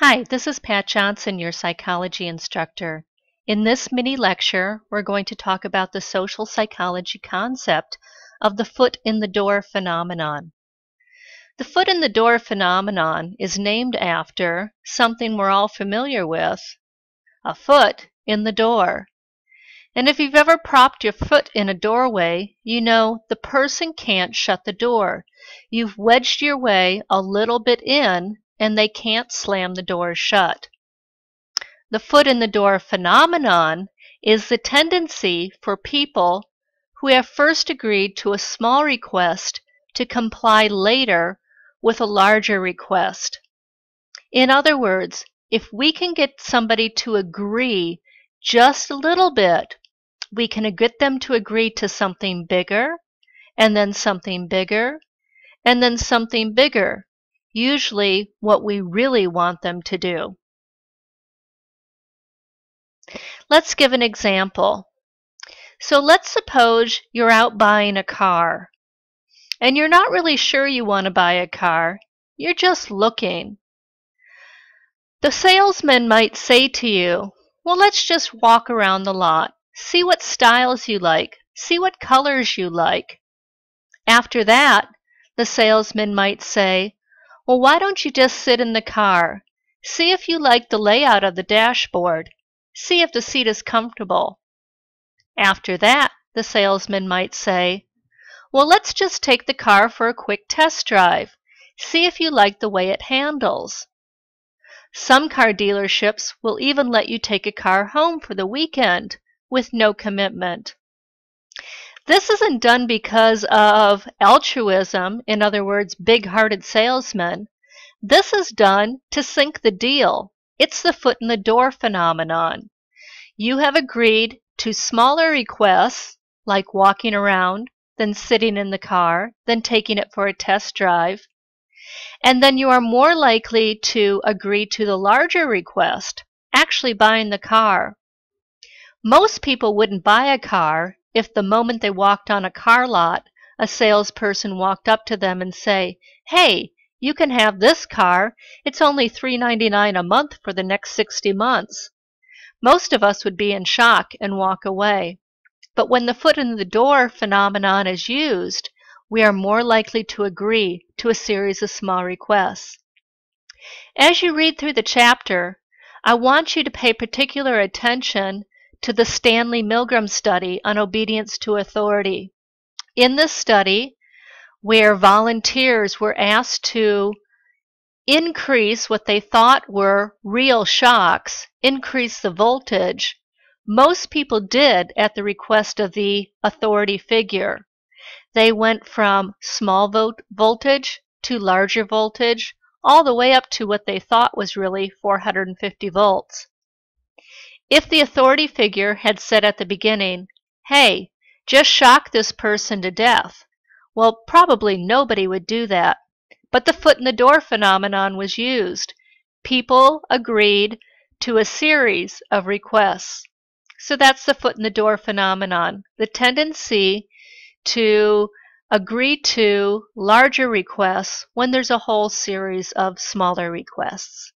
Hi, this is Pat Johnson, your psychology instructor. In this mini lecture, we're going to talk about the social psychology concept of the foot in the door phenomenon. The foot in the door phenomenon is named after something we're all familiar with, a foot in the door. And if you've ever propped your foot in a doorway, you know the person can't shut the door. You've wedged your way a little bit in, and they can't slam the door shut. The foot in the door phenomenon is the tendency for people who have first agreed to a small request to comply later with a larger request. In other words, if we can get somebody to agree just a little bit, we can get them to agree to something bigger, and then something bigger, and then something bigger. Usually what we really want them to do. Let's give an example. So let's suppose you're out buying a car, and you're not really sure you want to buy a car. You're just looking. The salesman might say to you, well, let's just walk around the lot. See what styles you like. See what colors you like. After that, the salesman might say, well, why don't you just sit in the car? See if you like the layout of the dashboard. See if the seat is comfortable. After that, the salesman might say, well, let's just take the car for a quick test drive. See if you like the way it handles. Some car dealerships will even let you take a car home for the weekend with no commitment. This isn't done because of altruism, in other words, big-hearted salesmen. This is done to sink the deal. It's the foot in the door phenomenon. You have agreed to smaller requests, like walking around, then sitting in the car, then taking it for a test drive, and then you are more likely to agree to the larger request, actually buying the car. Most people wouldn't buy a car if the moment they walked on a car lot, a salesperson walked up to them and say, hey, you can have this car. It's only $3.99 a month for the next 60 months. Most of us would be in shock and walk away. But when the foot in the door phenomenon is used, we are more likely to agree to a series of small requests. As you read through the chapter, I want you to pay particular attention to the Stanley Milgram study on obedience to authority. In this study, where volunteers were asked to increase what they thought were real shocks, increase the voltage, most people did at the request of the authority figure. They went from small voltage to larger voltage, all the way up to what they thought was really 450 volts. If the authority figure had said at the beginning, hey, just shock this person to death, well, probably nobody would do that. But the foot in the door phenomenon was used. People agreed to a series of requests. So that's the foot in the door phenomenon, the tendency to agree to larger requests when there's a whole series of smaller requests.